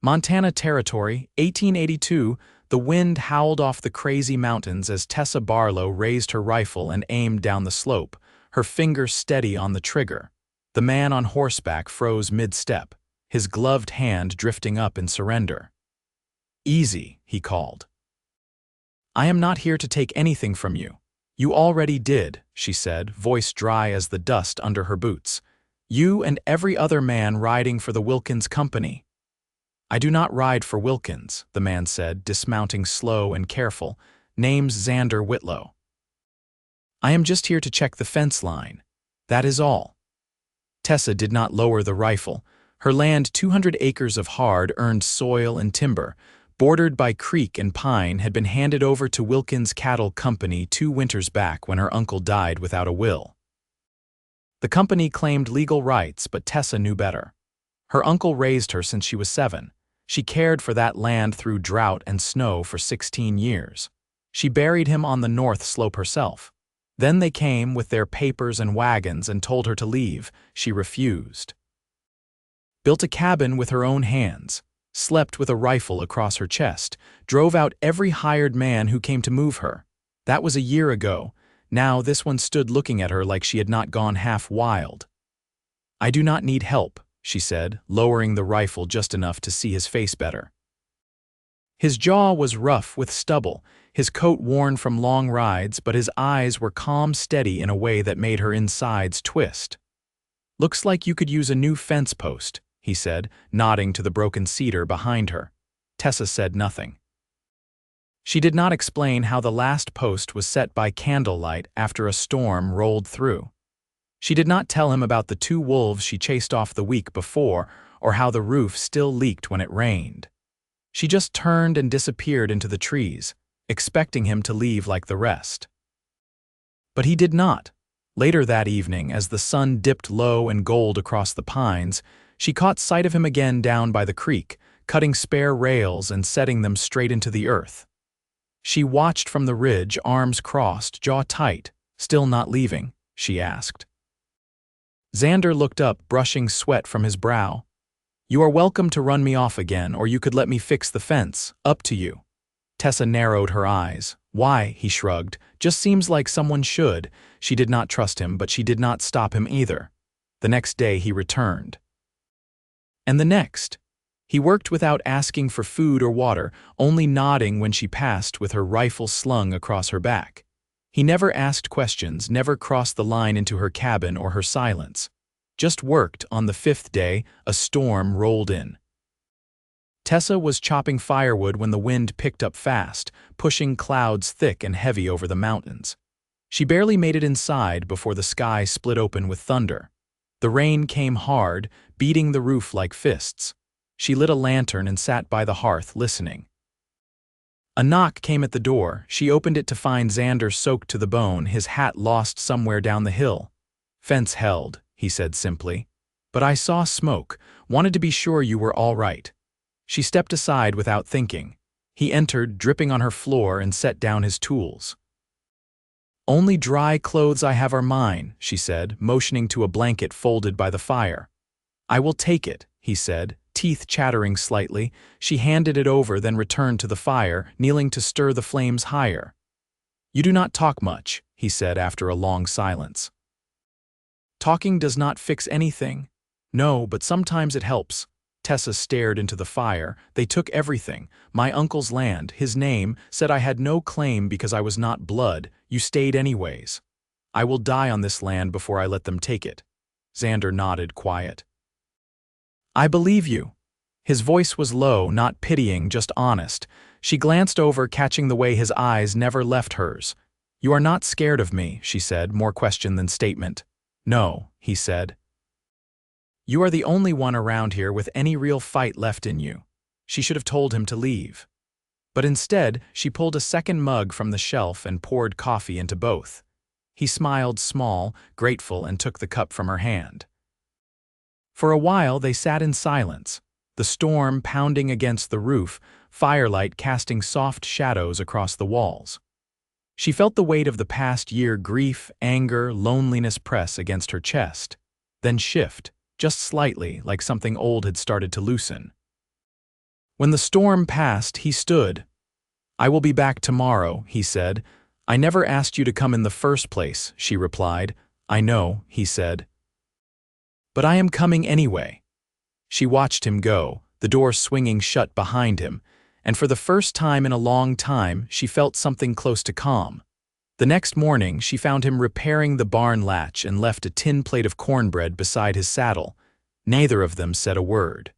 Montana Territory, 1882, the wind howled off the crazy mountains as Tessa Barlow raised her rifle and aimed down the slope, her finger steady on the trigger. The man on horseback froze mid-step, his gloved hand drifting up in surrender. "Easy," he called. "I am not here to take anything from you. You already did," she said, voice dry as the dust under her boots. "You and every other man riding for the Wilkins Company." "I do not ride for Wilkins," the man said, dismounting slow and careful. "Name's Xander Whitlow. I am just here to check the fence line. That is all." Tessa did not lower the rifle. Her land, 200 acres of hard-earned soil and timber, bordered by creek and pine, had been handed over to Wilkins Cattle Company 2 winters back when her uncle died without a will. The company claimed legal rights, but Tessa knew better. Her uncle raised her since she was 7. She cared for that land through drought and snow for 16 years. She buried him on the north slope herself. Then they came with their papers and wagons and told her to leave. She refused. Built a cabin with her own hands, slept with a rifle across her chest, drove out every hired man who came to move her. That was a year ago. Now this one stood looking at her like she had not gone half wild. "I do not need help," she said, lowering the rifle just enough to see his face better. His jaw was rough with stubble, his coat worn from long rides, but his eyes were calm, steady in a way that made her insides twist. "Looks like you could use a new fence post," he said, nodding to the broken cedar behind her. Tessa said nothing. She did not explain how the last post was set by candlelight after a storm rolled through. She did not tell him about the 2 wolves she chased off the week before, or how the roof still leaked when it rained. She just turned and disappeared into the trees, expecting him to leave like the rest. But he did not. Later that evening, as the sun dipped low and gold across the pines, she caught sight of him again down by the creek, cutting spare rails and setting them straight into the earth. She watched from the ridge, arms crossed, jaw tight. "Still not leaving?" she asked. Xander looked up, brushing sweat from his brow. "You are welcome to run me off again, or you could let me fix the fence. Up to you." Tessa narrowed her eyes. "Why?" he shrugged. "Just seems like someone should." She did not trust him, but she did not stop him either. The next day he returned. And the next. He worked without asking for food or water, only nodding when she passed with her rifle slung across her back. He never asked questions, never crossed the line into her cabin or her silence. Just worked. On the 5th day, a storm rolled in. Tessa was chopping firewood when the wind picked up fast, pushing clouds thick and heavy over the mountains. She barely made it inside before the sky split open with thunder. The rain came hard, beating the roof like fists. She lit a lantern and sat by the hearth, listening. A knock came at the door. She opened it to find Xander soaked to the bone, his hat lost somewhere down the hill. "Fence held," he said simply. "But I saw smoke. Wanted to be sure you were all right." She stepped aside without thinking. He entered, dripping on her floor, and set down his tools. "Only dry clothes I have are mine," she said, motioning to a blanket folded by the fire. "I will take it," he said, teeth chattering slightly. She handed it over, then returned to the fire, kneeling to stir the flames higher. "You do not talk much," he said after a long silence. "Talking does not fix anything." "No, but sometimes it helps." Tessa stared into the fire. "They took everything. My uncle's land, his name, said I had no claim because I was not blood. You stayed anyways. I will die on this land before I let them take it." Xander nodded, quiet. "I believe you." His voice was low, not pitying, just honest. She glanced over, catching the way his eyes never left hers. "You are not scared of me," she said, more question than statement. "No," he said. "You are the only one around here with any real fight left in you." She should have told him to leave. But instead, she pulled a second mug from the shelf and poured coffee into both. He smiled small, grateful, and took the cup from her hand. For a while they sat in silence, the storm pounding against the roof, firelight casting soft shadows across the walls. She felt the weight of the past year, grief, anger, loneliness press against her chest, then shift, just slightly, like something old had started to loosen. When the storm passed, he stood. "I will be back tomorrow," he said. "I never asked you to come in the first place," she replied. "I know," he said. "But I am coming anyway." She watched him go, the door swinging shut behind him, and for the first time in a long time, she felt something close to calm. The next morning, she found him repairing the barn latch and left a tin plate of cornbread beside his saddle. Neither of them said a word.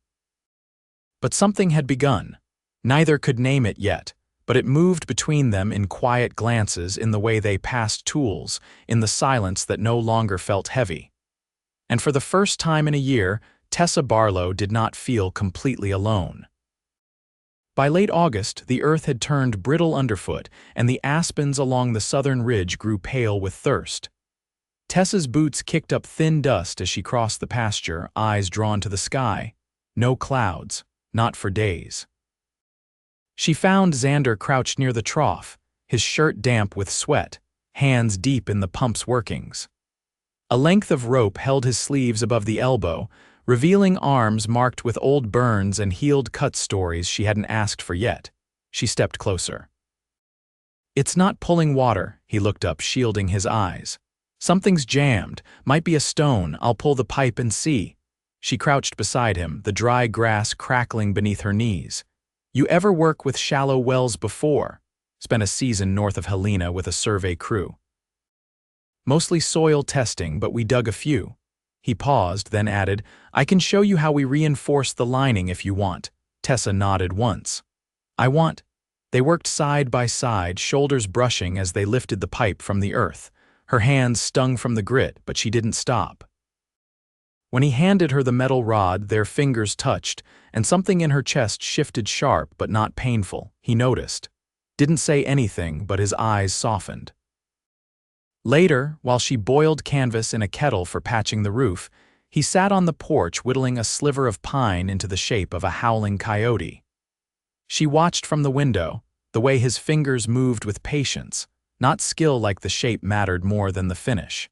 But something had begun. Neither could name it yet, but it moved between them in quiet glances, in the way they passed tools, in the silence that no longer felt heavy. And for the first time in a year, Tessa Barlow did not feel completely alone. By late August, the earth had turned brittle underfoot, and the aspens along the southern ridge grew pale with thirst. Tessa's boots kicked up thin dust as she crossed the pasture, eyes drawn to the sky. No clouds, not for days. She found Xander crouched near the trough, his shirt damp with sweat, hands deep in the pump's workings. A length of rope held his sleeves above the elbow, revealing arms marked with old burns and healed cut stories she hadn't asked for yet. She stepped closer. "It's not pulling water," he looked up, shielding his eyes. "Something's jammed, might be a stone, I'll pull the pipe and see." She crouched beside him, the dry grass crackling beneath her knees. "You ever work with shallow wells before?" Spent a season north of Helena with a survey crew. "Mostly soil testing, but we dug a few." He paused, then added, "I can show you how we reinforce the lining if you want." Tessa nodded once. "I want." They worked side by side, shoulders brushing as they lifted the pipe from the earth. Her hands stung from the grit, but she didn't stop. When he handed her the metal rod, their fingers touched, and something in her chest shifted sharp but not painful. He noticed. Didn't say anything, but his eyes softened. Later, while she boiled canvas in a kettle for patching the roof, he sat on the porch whittling a sliver of pine into the shape of a howling coyote. She watched from the window, the way his fingers moved with patience, not skill like the shape mattered more than the finish.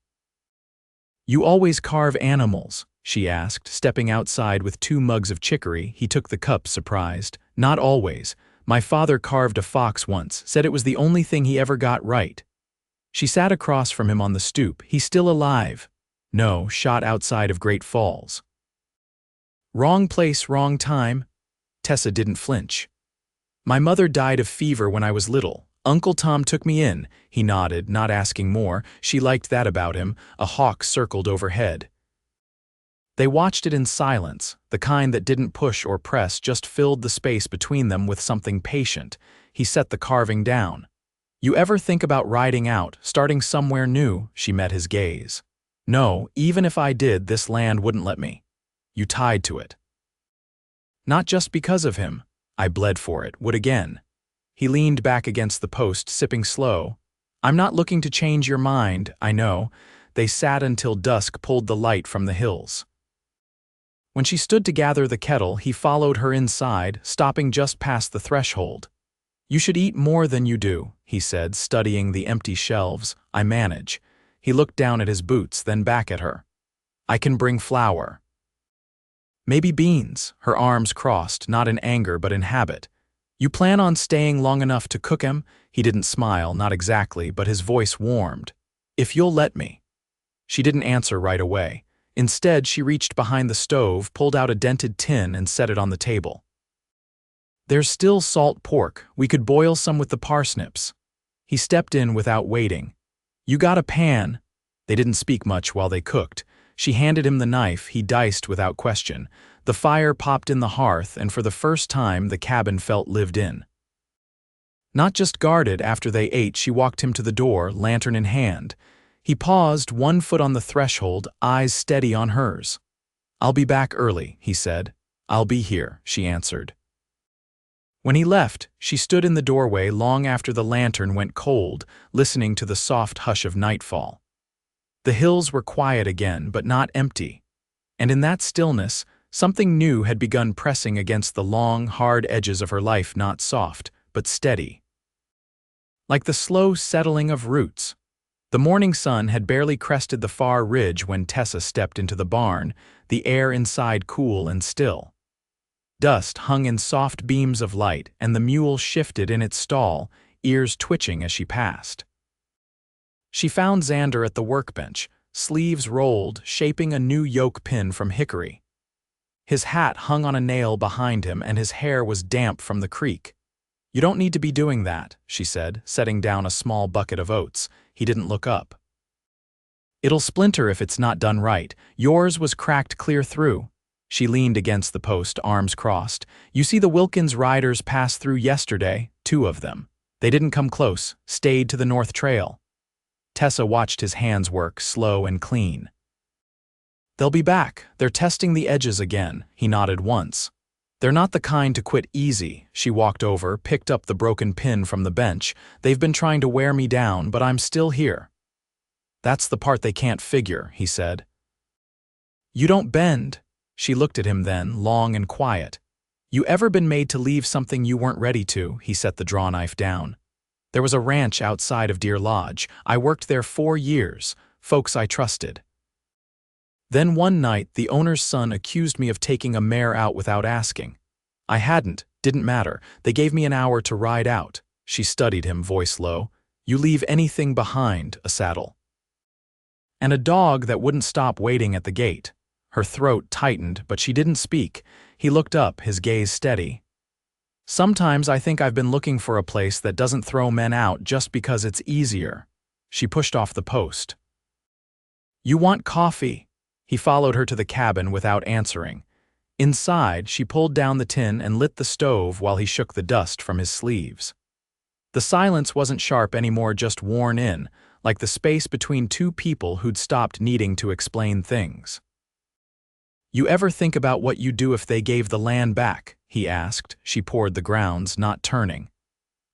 "You always carve animals?" she asked, stepping outside with 2 mugs of chicory. He took the cup, surprised. "Not always. My father carved a fox once, said it was the only thing he ever got right." She sat across from him on the stoop. "He's still alive?" "No, shot outside of Great Falls." "Wrong place, wrong time?" Tessa didn't flinch. "My mother died of fever when I was little. Uncle Tom took me in." He nodded, not asking more. She liked that about him. A hawk circled overhead. They watched it in silence, the kind that didn't push or press, just filled the space between them with something patient. He set the carving down. "You ever think about riding out, starting somewhere new?" She met his gaze. "No, even if I did, this land wouldn't let me." "You tied to it." "Not just because of him. I bled for it, would again." He leaned back against the post, sipping slow. "I'm not looking to change your mind, I know." They sat until dusk pulled the light from the hills. When she stood to gather the kettle, he followed her inside, stopping just past the threshold. "You should eat more than you do," he said, studying the empty shelves. "I manage." He looked down at his boots, then back at her. "I can bring flour." "Maybe beans," her arms crossed, not in anger but in habit. "You plan on staying long enough to cook him?" He didn't smile, not exactly, but his voice warmed. "If you'll let me." She didn't answer right away. Instead, she reached behind the stove, pulled out a dented tin, and set it on the table. "There's still salt pork. We could boil some with the parsnips." He stepped in without waiting. "You got a pan?" They didn't speak much while they cooked. She handed him the knife. He diced without question. The fire popped in the hearth, and for the first time the cabin felt lived in. Not just guarded. After they ate, she walked him to the door, lantern in hand. He paused, 1 foot on the threshold, eyes steady on hers. "I'll be back early," he said. "I'll be here," she answered. When he left, she stood in the doorway long after the lantern went cold, listening to the soft hush of nightfall. The hills were quiet again, but not empty. And in that stillness, something new had begun pressing against the long, hard edges of her life, not soft, but steady. Like the slow settling of roots. The morning sun had barely crested the far ridge when Tessa stepped into the barn, the air inside cool and still. Dust hung in soft beams of light, and the mule shifted in its stall, ears twitching as she passed. She found Xander at the workbench, sleeves rolled, shaping a new yoke pin from hickory. His hat hung on a nail behind him, and his hair was damp from the creek. "You don't need to be doing that," she said, setting down a small bucket of oats. He didn't look up. "It'll splinter if it's not done right. Yours was cracked clear through." She leaned against the post, arms crossed. "You see the Wilkins riders passed through yesterday, 2 of them. They didn't come close, stayed to the North Trail." Tessa watched his hands work, slow and clean. "They'll be back. They're testing the edges again." He nodded once. "They're not the kind to quit easy." She walked over, picked up the broken pin from the bench. "They've been trying to wear me down, but I'm still here." "That's the part they can't figure," he said. "You don't bend." She looked at him then, long and quiet. "You ever been made to leave something you weren't ready to?" He set the draw knife down. "There was a ranch outside of Deer Lodge. I worked there 4 years, folks I trusted. Then one night, the owner's son accused me of taking a mare out without asking. I hadn't, didn't matter. They gave me an hour to ride out." She studied him, voice low. "You leave anything behind, a saddle. And a dog that wouldn't stop waiting at the gate." Her throat tightened, but she didn't speak. He looked up, his gaze steady. "Sometimes I think I've been looking for a place that doesn't throw men out just because it's easier." She pushed off the post. "You want coffee?" He followed her to the cabin without answering. Inside, she pulled down the tin and lit the stove while he shook the dust from his sleeves. The silence wasn't sharp anymore, just worn in, like the space between 2 people who'd stopped needing to explain things. "You ever think about what you'd do if they gave the land back?" he asked. She poured the grounds, not turning.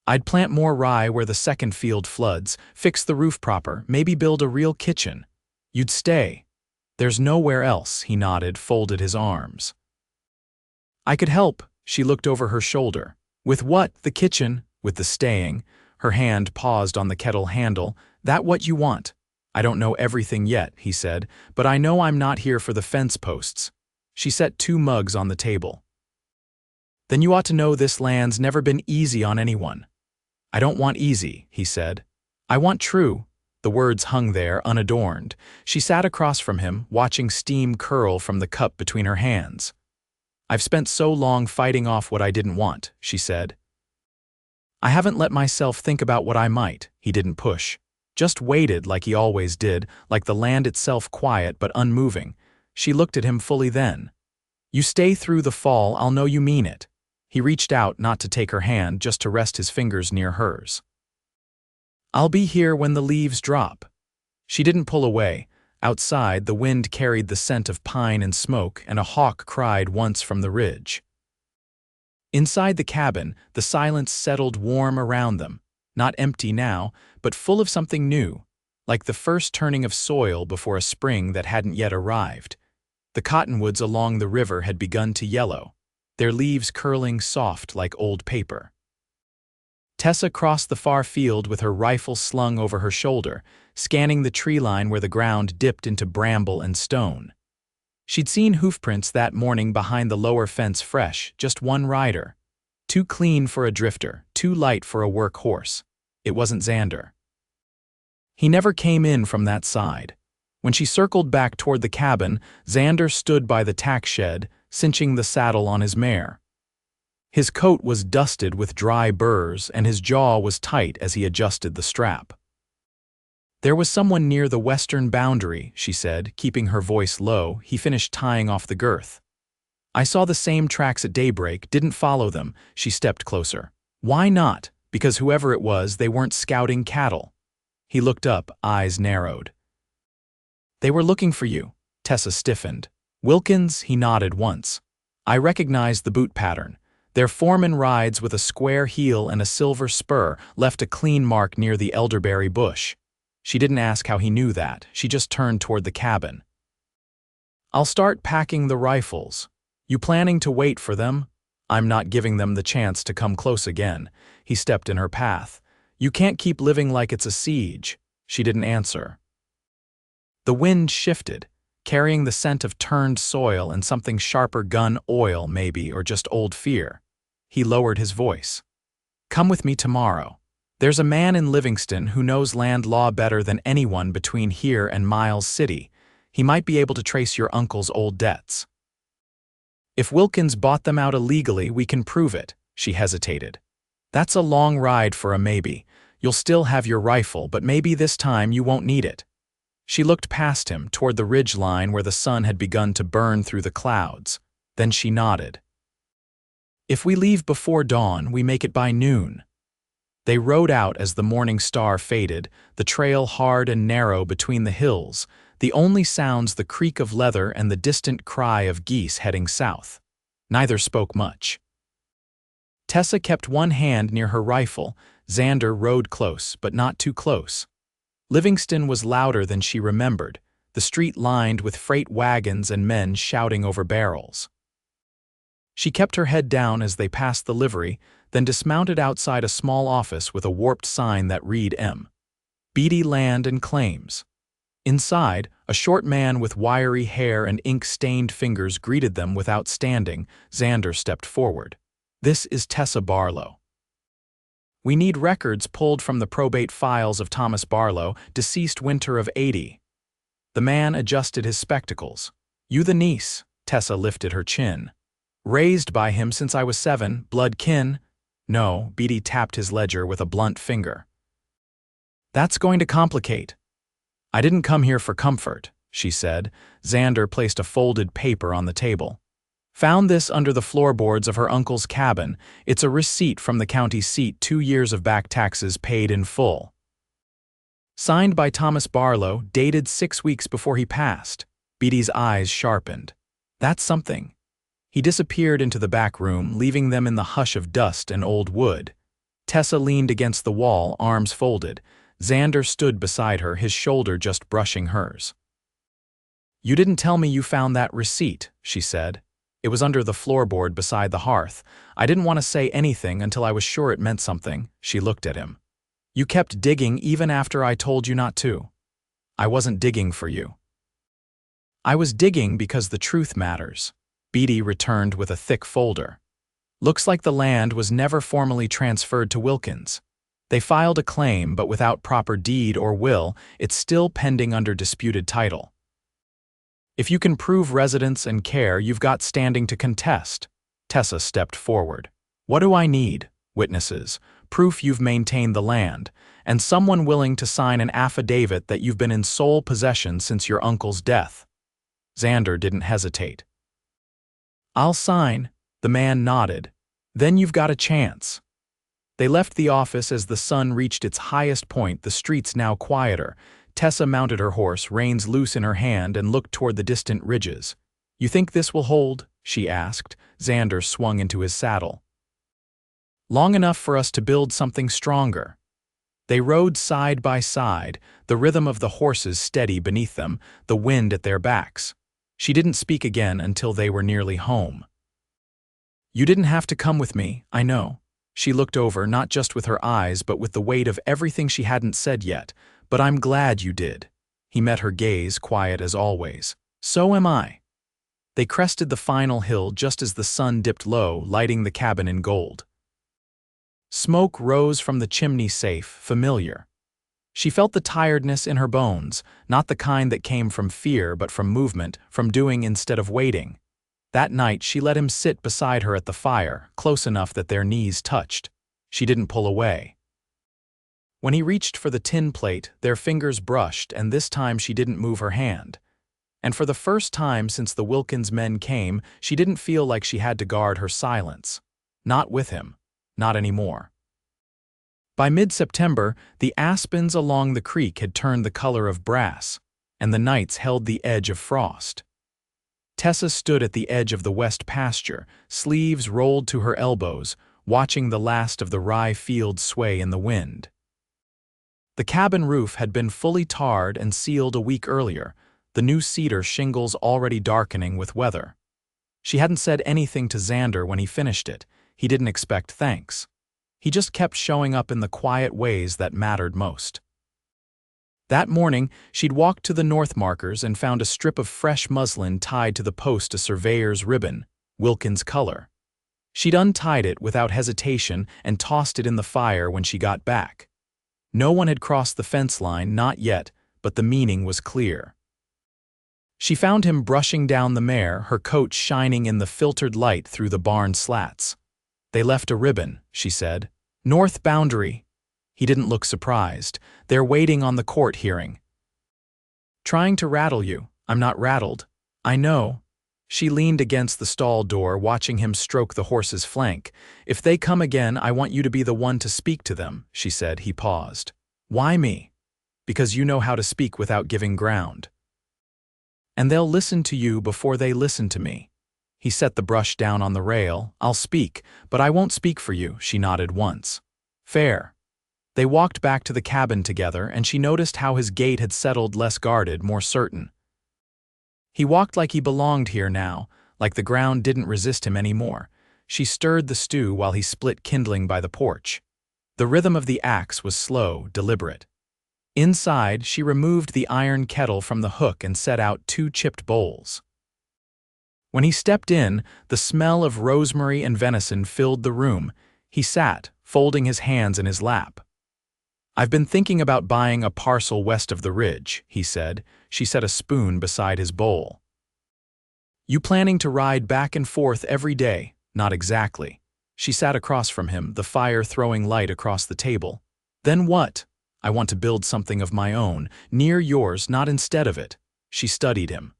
"I'd plant more rye where the second field floods, fix the roof proper, maybe build a real kitchen. You'd stay." "There's nowhere else," he nodded, folded his arms. "I could help." She looked over her shoulder. "With what? The kitchen?" "With the staying." Her hand paused on the kettle handle. "That what you want?" "I don't know everything yet," he said, "but I know I'm not here for the fence posts." She set 2 mugs on the table. "Then you ought to know this land's never been easy on anyone." "I don't want easy," he said. "I want true." The words hung there, unadorned. She sat across from him, watching steam curl from the cup between her hands. "I've spent so long fighting off what I didn't want," she said. "I haven't let myself think about what I might." He didn't push. Just waited like he always did, like the land itself, quiet but unmoving. She looked at him fully then. "You stay through the fall, I'll know you mean it." He reached out, not to take her hand, just to rest his fingers near hers. "I'll be here when the leaves drop." She didn't pull away. Outside, the wind carried the scent of pine and smoke, and a hawk cried once from the ridge. Inside the cabin, the silence settled warm around them. Not empty now, but full of something new, like the first turning of soil before a spring that hadn't yet arrived. The cottonwoods along the river had begun to yellow, their leaves curling soft like old paper. Tessa crossed the far field with her rifle slung over her shoulder, scanning the tree line where the ground dipped into bramble and stone. She'd seen hoofprints that morning behind the lower fence, fresh, just one rider. Too clean for a drifter, too light for a work horse. It wasn't Xander. He never came in from that side. When she circled back toward the cabin, Xander stood by the tack shed, cinching the saddle on his mare. His coat was dusted with dry burrs, and his jaw was tight as he adjusted the strap. "There was someone near the western boundary," she said, keeping her voice low. "He finished tying off the girth. I saw the same tracks at daybreak, didn't follow them." She stepped closer. "Why not?" "Because whoever it was, they weren't scouting cattle." He looked up, eyes narrowed. "They were looking for you." Tessa stiffened. "Wilkins?" He nodded once. "I recognized the boot pattern. Their foreman rides with a square heel and a silver spur, left a clean mark near the elderberry bush." She didn't ask how he knew that. She just turned toward the cabin. "I'll start packing the rifles. You planning to wait for them?" "I'm not giving them the chance to come close again." He stepped in her path. "You can't keep living like it's a siege." She didn't answer. The wind shifted. carrying the scent of turned soil and something sharper, gun oil maybe, or just old fear. He lowered his voice. "Come with me tomorrow. There's a man in Livingston who knows land law better than anyone between here and Miles City. He might be able to trace your uncle's old debts." "If Wilkins bought them out illegally, we can prove it," she hesitated. "That's a long ride for a maybe. You'll still have your rifle, but maybe this time you won't need it." She looked past him, toward the ridge line where the sun had begun to burn through the clouds. Then she nodded. "If we leave before dawn, we make it by noon." They rode out as the morning star faded, the trail hard and narrow between the hills, the only sounds the creak of leather and the distant cry of geese heading south. Neither spoke much. Tessa kept one hand near her rifle. Xander rode close, but not too close. Livingston was louder than she remembered, the street lined with freight wagons and men shouting over barrels. She kept her head down as they passed the livery, then dismounted outside a small office with a warped sign that read M. Beatty Land and Claims. Inside, a short man with wiry hair and ink-stained fingers greeted them without standing. Xander stepped forward. "This is Tessa Barlow. We need records pulled from the probate files of Thomas Barlow, deceased winter of '80. The man adjusted his spectacles. "You the niece?" Tessa lifted her chin. "Raised by him since I was 7, blood kin." "No," Beatty tapped his ledger with a blunt finger. "That's going to complicate." "I didn't come here for comfort," she said. Xander placed a folded paper on the table. "Found this under the floorboards of her uncle's cabin. It's a receipt from the county seat, 2 years of back taxes paid in full. Signed by Thomas Barlow, dated 6 weeks before he passed." Beatty's eyes sharpened. "That's something." He disappeared into the back room, leaving them in the hush of dust and old wood. Tessa leaned against the wall, arms folded. Xander stood beside her, his shoulder just brushing hers. "You didn't tell me you found that receipt," she said. "It was under the floorboard beside the hearth. I didn't want to say anything until I was sure it meant something." She looked at him. "You kept digging even after I told you not to." "I wasn't digging for you." "I was digging because the truth matters." Beatty returned with a thick folder. "Looks like the land was never formally transferred to Wilkins. They filed a claim, but without proper deed or will, it's still pending under disputed title. If you can prove residence and care, you've got standing to contest." Tessa stepped forward. "What do I need?" "Witnesses, proof you've maintained the land, and someone willing to sign an affidavit that you've been in sole possession since your uncle's death." Xander didn't hesitate. "I'll sign." The man nodded. "Then you've got a chance." They left the office as the sun reached its highest point, the streets now quieter. Tessa mounted her horse, reins loose in her hand, and looked toward the distant ridges. "You think this will hold?" she asked. Xander swung into his saddle. "Long enough for us to build something stronger." They rode side by side, the rhythm of the horses steady beneath them, the wind at their backs. She didn't speak again until they were nearly home. "You didn't have to come with me, I know." She looked over, not just with her eyes, but with the weight of everything she hadn't said yet. "But I'm glad you did." He met her gaze, quiet as always. "So am I." They crested the final hill just as the sun dipped low, lighting the cabin in gold. Smoke rose from the chimney, safe, familiar. She felt the tiredness in her bones, not the kind that came from fear but from movement, from doing instead of waiting. That night she let him sit beside her at the fire, close enough that their knees touched. She didn't pull away. When he reached for the tin plate, their fingers brushed, and this time she didn't move her hand. And for the first time since the Wilkins men came, she didn't feel like she had to guard her silence. Not with him. Not anymore. By mid-September, the aspens along the creek had turned the color of brass, and the nights held the edge of frost. Tessa stood at the edge of the west pasture, sleeves rolled to her elbows, watching the last of the rye fields sway in the wind. The cabin roof had been fully tarred and sealed a week earlier, the new cedar shingles already darkening with weather. She hadn't said anything to Xander when he finished it. He didn't expect thanks. He just kept showing up in the quiet ways that mattered most. That morning, she'd walked to the north markers and found a strip of fresh muslin tied to the post a surveyor's ribbon, Wilkins' color. She'd untied it without hesitation and tossed it in the fire when she got back. No one had crossed the fence line, not yet, but the meaning was clear. She found him brushing down the mare, her coat shining in the filtered light through the barn slats. "They left a ribbon," she said. "North boundary." He didn't look surprised. "They're waiting on the court hearing." "Trying to rattle you. I'm not rattled." "I know." She leaned against the stall door, watching him stroke the horse's flank. "If they come again, I want you to be the one to speak to them," she said. He paused. "Why me?" "Because you know how to speak without giving ground. And they'll listen to you before they listen to me." He set the brush down on the rail. "I'll speak, but I won't speak for you," she nodded once. "Fair." They walked back to the cabin together, and she noticed how his gait had settled, less guarded, more certain. He walked like he belonged here now, like the ground didn't resist him anymore. She stirred the stew while he split kindling by the porch. The rhythm of the axe was slow, deliberate. Inside, she removed the iron kettle from the hook and set out 2 chipped bowls. When he stepped in, the smell of rosemary and venison filled the room. He sat, folding his hands in his lap. "I've been thinking about buying a parcel west of the ridge," he said. She set a spoon beside his bowl. "You planning to ride back and forth every day?" "Not exactly." She sat across from him, the fire throwing light across the table. "Then what?" "I want to build something of my own, near yours, not instead of it." She studied him.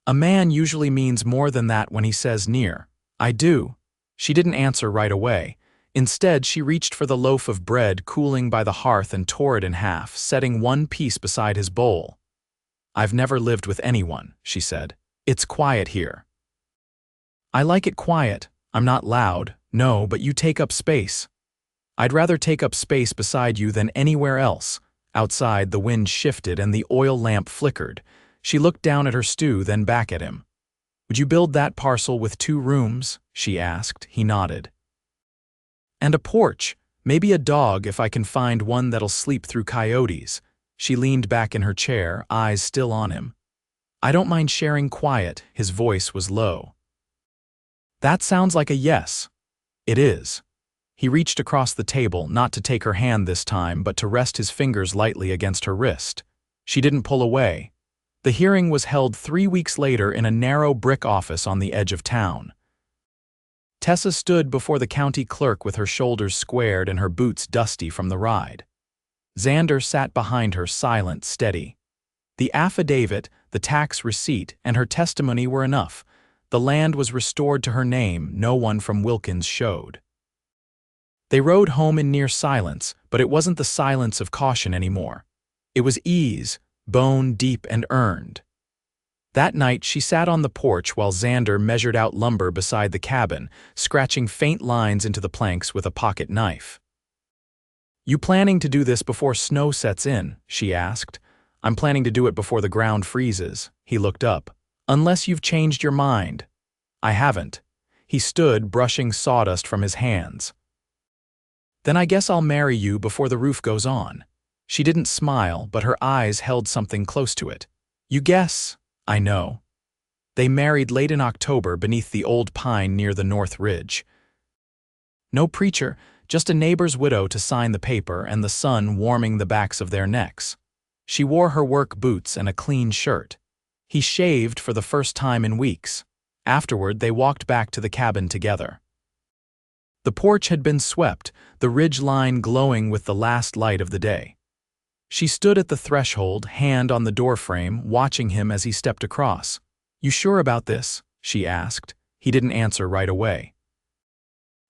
"A man usually means more than that when he says near." "I do." She didn't answer right away. Instead, she reached for the loaf of bread cooling by the hearth and tore it in half, setting one piece beside his bowl. "I've never lived with anyone," she said. "It's quiet here." "I like it quiet. I'm not loud. No, but you take up space." "I'd rather take up space beside you than anywhere else." Outside, the wind shifted and the oil lamp flickered. She looked down at her stew, then back at him. "Would you build that parcel with 2 rooms?" she asked. He nodded. "And a porch, maybe a dog if I can find one that'll sleep through coyotes." She leaned back in her chair, eyes still on him. "I don't mind sharing quiet." His voice was low. "That sounds like a yes." "It is." He reached across the table, not to take her hand this time, but to rest his fingers lightly against her wrist. She didn't pull away. The hearing was held 3 weeks later in a narrow brick office on the edge of town. Tessa stood before the county clerk with her shoulders squared and her boots dusty from the ride. Xander sat behind her, silent, steady. The affidavit, the tax receipt, and her testimony were enough. The land was restored to her name. No one from Wilkins showed. They rode home in near silence, but it wasn't the silence of caution anymore. It was ease, bone deep and earned. That night she sat on the porch while Xander measured out lumber beside the cabin, scratching faint lines into the planks with a pocket knife. "You planning to do this before snow sets in?" she asked. "I'm planning to do it before the ground freezes." He looked up. "Unless you've changed your mind." "I haven't." He stood, brushing sawdust from his hands. "Then I guess I'll marry you before the roof goes on." She didn't smile, but her eyes held something close to it. "You guess?" "I know." They married late in October beneath the old pine near the North Ridge. No preacher, just a neighbor's widow to sign the paper and the sun warming the backs of their necks. She wore her work boots and a clean shirt. He shaved for the first time in weeks. Afterward, they walked back to the cabin together. The porch had been swept, the ridge line glowing with the last light of the day. She stood at the threshold, hand on the doorframe, watching him as he stepped across. "You sure about this?" she asked. He didn't answer right away.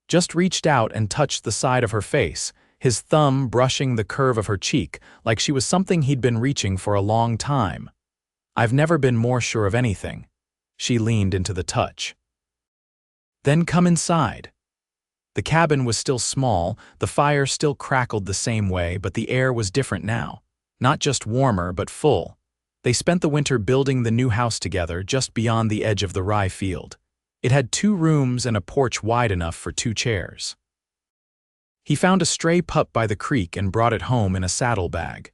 Just reached out and touched the side of her face, his thumb brushing the curve of her cheek like she was something he'd been reaching for a long time. "I've never been more sure of anything." She leaned into the touch. "Then come inside." The cabin was still small, the fire still crackled the same way, but the air was different now. Not just warmer, but full. They spent the winter building the new house together just beyond the edge of the rye field. It had 2 rooms and a porch wide enough for 2 chairs. He found a stray pup by the creek and brought it home in a saddlebag.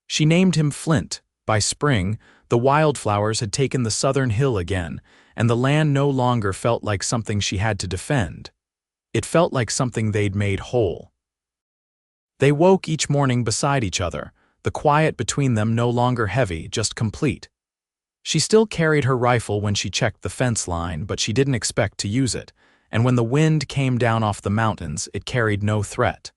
She named him Flint. By spring, the wildflowers had taken the southern hill again, and the land no longer felt like something she had to defend. It felt like something they'd made whole. They woke each morning beside each other, the quiet between them no longer heavy, just complete. She still carried her rifle when she checked the fence line, but she didn't expect to use it, and when the wind came down off the mountains, it carried no threat.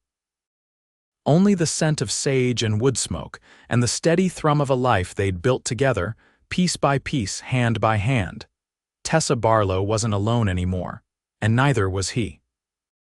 Only the scent of sage and wood smoke, and the steady thrum of a life they'd built together, piece by piece, hand by hand. Tessa Barlow wasn't alone anymore, and neither was he.